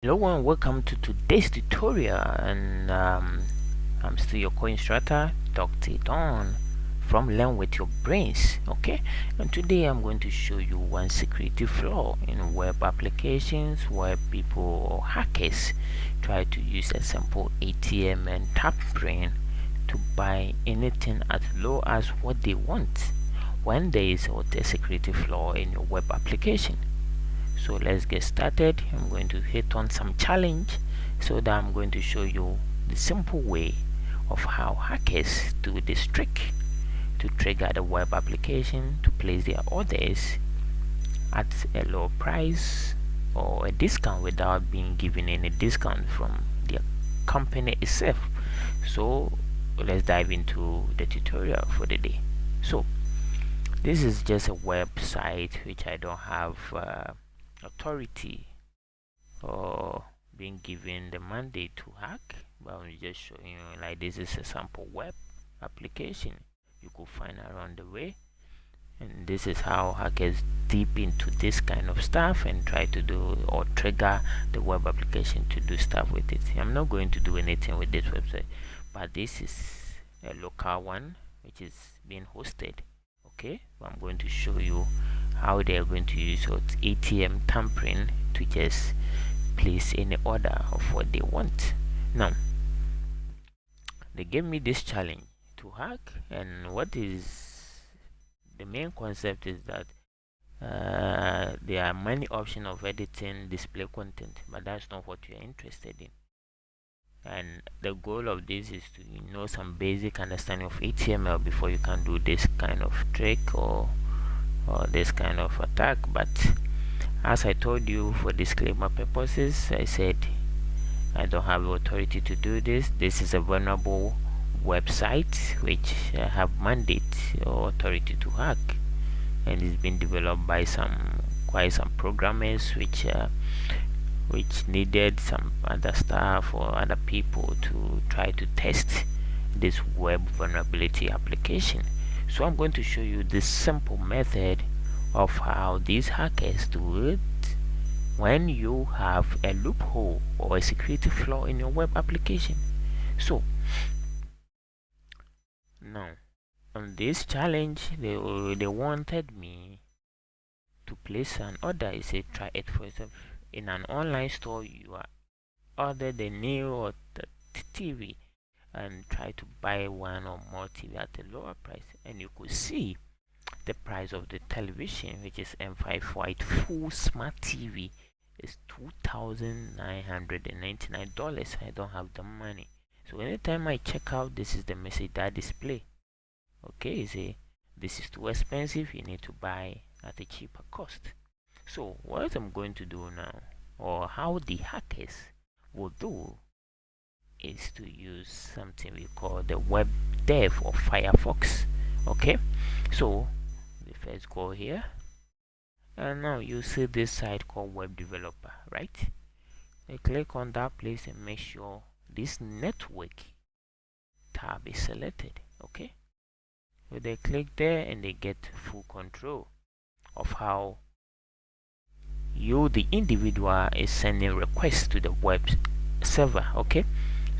Hello and welcome to today's tutorial, and I'm still your co-instructor Dr. Don from Learn with Your Brains. Okay, and today I'm going to show you one security flaw in web applications where people or hackers try to use a simple ATM and tampering to buy anything as low as what they want when there is a security flaw in your web application. So let's get started. I'm going to hit on some challenge so that I'm going to show you the simple way of how hackers do this trick to trigger the web application to place their orders at a low price or a discount without being given any discount from the company itself. So let's dive into the tutorial for the day. So this is just a website which I don't have authority or being given the mandate to hack, but I'm just showing you, like, this is a sample web application you could find around the way, and this is how hackers deep into this kind of stuff and try to do or trigger the web application to do stuff with it. I'm not going to do anything with this website, but this is a local one which is being hosted. Okay, I'm going to show you how they are going to use ATM tampering to just place any order of what they want. Now, they gave me this challenge to hack, and what is the main concept is that there are many options of editing display content, but that's not what you're interested in. And the goal of this is to know some basic understanding of HTML before you can do this kind of trick or this kind of attack. But as I told you, for disclaimer purposes, I said I don't have the authority to do this. This is a vulnerable website which I have mandate or authority to hack, and it's been developed by quite some programmers which needed some other staff or other people to try to test this web vulnerability application. So I'm going to show you this simple method of how these hackers do it when you have a loophole or a security flaw in your web application. So now on this challenge, they wanted me to place an order. You say try it for yourself. In an online store, you are order the new or the TV and try to buy one or more TV at a lower price, and you could see the price of the television, which is M5 white full smart TV, is $2,999. I don't have the money, so anytime I check out, this is the message that display. Okay, say this is too expensive, you need to buy at a cheaper cost. So what I'm going to do now, or how the hackers will do, is to use something we call the web dev or Firefox. Okay, so we first go here, and now you see this site called web developer, right? I click on that place and make sure this network tab is selected. Okay, so they click there and they get full control of how you, the individual, is sending requests to the web server. Okay,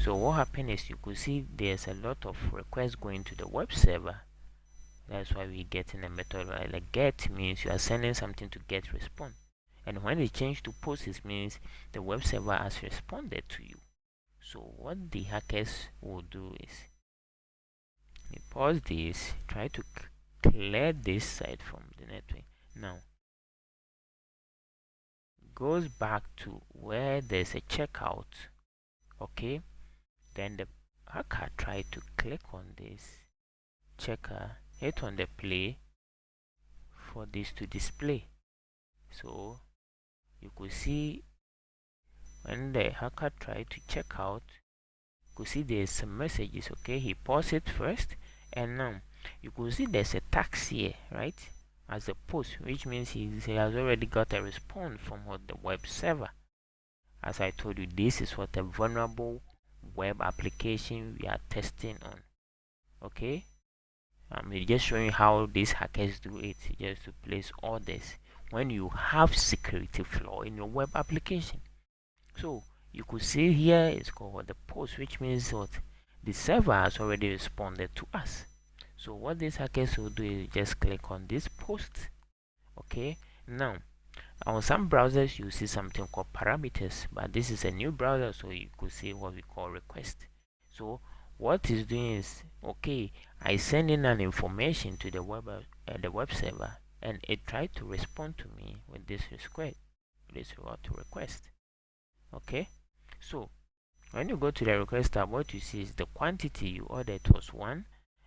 so what happened is you could see there's a lot of requests going to the web server. That's why we get in a method like get means you are sending something to get response, and when they change to post, it means the web server has responded to you. So what the hackers will do is they pause this, try to clear this site from the network. Now goes back to where there's a checkout. Okay, then the hacker try to click on this checker, hit on the play for this to display. So you could see when the hacker tried to check out, you could see there's some messages. Okay, he paused it first, and now you could see there's a tax here, right, as a post, which means he has already got a response from the web server. As I told you, this is what a vulnerable web application we are testing on. Okay, I'm just showing how these hackers do it, just to place orders when you have security flaw in your web application. So you could see here it's called the post, which means what the server has already responded to us. So what these hackers will do is just click on this post. Okay, now on some browsers you see something called parameters, but this is a new browser, so you could see what we call request. So what it's doing is, okay, I send in an information to the web server, and it tried to respond to me with this request. Okay, so when you go to the request tab, what you see is the quantity you ordered was 1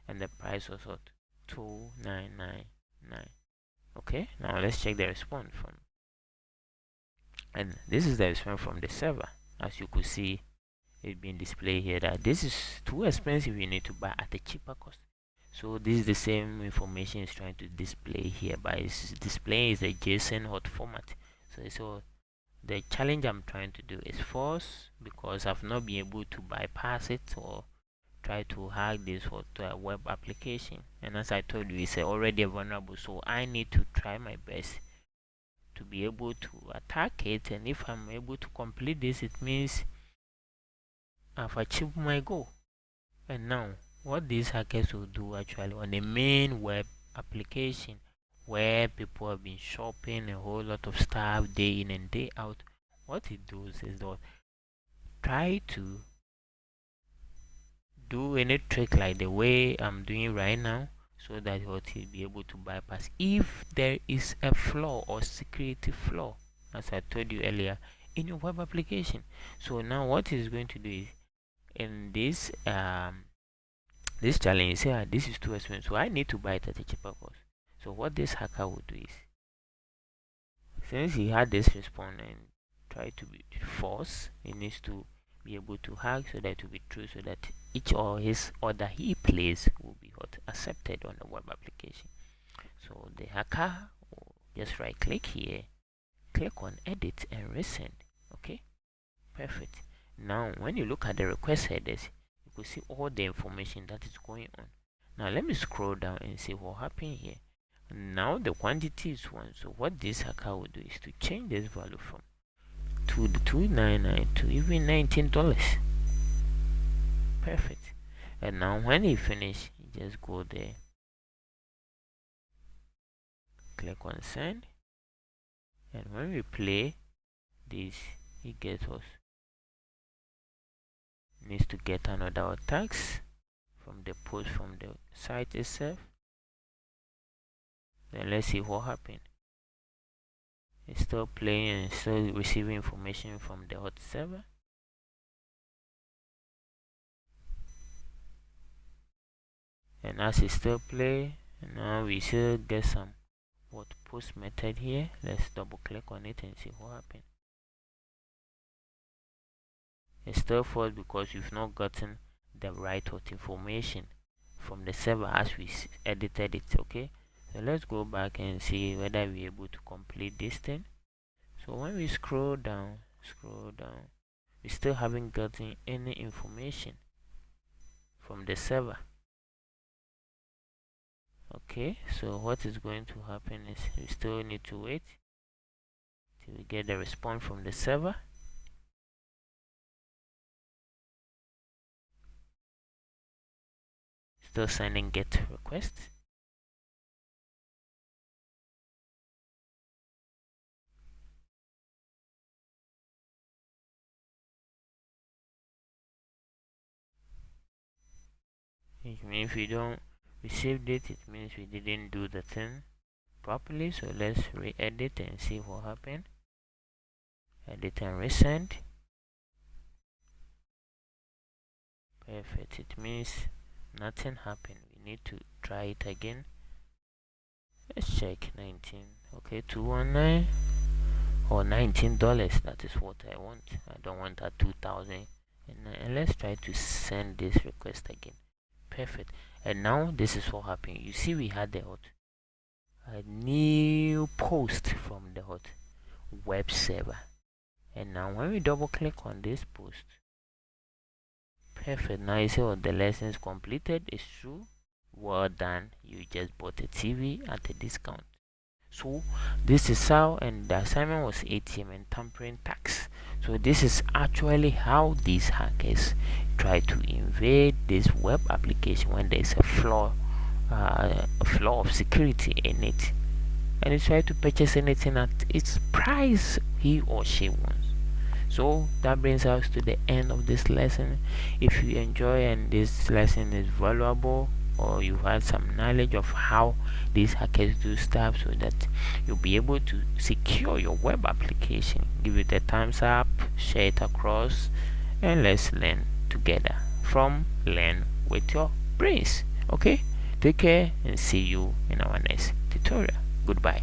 and the price was what, 2999. Okay, now let's check the response from, and this is the response from the server. As you could see, it being displayed here that this is too expensive, you need to buy at a cheaper cost. So this is the same information it's trying to display here, but it's displaying is a JSON hot format. So the challenge I'm trying to do is false, because I've not been able to bypass it or try to hack this web application. And as I told you, it's already vulnerable, so I need to try my best to be able to attack it. And if I'm able to complete this, it means I've achieved my goal. And now what these hackers will do actually on the main web application, where people have been shopping a whole lot of stuff day in and day out, what it does is that try to do any trick like the way I'm doing right now, so that what will be able to bypass if there is a flaw or security flaw, as I told you earlier, in your web application. So now what is going to do is, in this this challenge, say this is too expensive, so I need to buy it at a cheaper cost. So what this hacker will do is, since he had this response and try to be false, he needs to be able to hack so that it will be true, so that each or his order he plays will be accepted on the web application. So the hacker will just right click here, click on edit and resend. Okay, perfect. Now when you look at the request headers, you can see all the information that is going on. Now let me scroll down and see what happened here. Now the quantity is 1, so what this hacker will do is to change this value from to the $2.99 to even $19. Perfect. And now when he finish, you just go there, click on send, and when we play this, he gets us, needs to get another tax from the post from the site itself. Then let's see what happened. It's still playing and still receiving information from the hot server. And as it still play, now we still get some post method here. Let's double click on it and see what happened. It's still false because we've not gotten the right information from the server as we edited it. Okay, so let's go back and see whether we're able to complete this thing. So when we scroll down, we still haven't gotten any information from the server. Okay, so what is going to happen is we still need to wait till we get the response from the server. Still sending get request. It means if we don't receive it, it means we didn't do the thing properly. So let's re-edit and see what happened. Edit and resend. Perfect. It means nothing happened. We need to try it again. Let's check 19. Okay, 219 or $19. That is what I want. I don't want that 2000. And let's try to send this request again. Perfect. And now this is what happened. You see, we had a new post from the web server. And now when we double click on this post, perfect. Now you see what the lessons completed is true. Well done. You just bought a TV at a discount. So this is how, and the assignment was ATM and tampering tax. So this is actually how these hackers try to invade this web application when there's a flaw of security in it, and they try to purchase anything at its price he or she wants. So that brings us to the end of this lesson. If you enjoy and this lesson is valuable, or you had some knowledge of how these hackers do stuff, so that you'll be able to secure your web application, give it a thumbs up, share it across, and let's learn together from Learn with Your Brains. Okay, take care and see you in our next tutorial. Goodbye.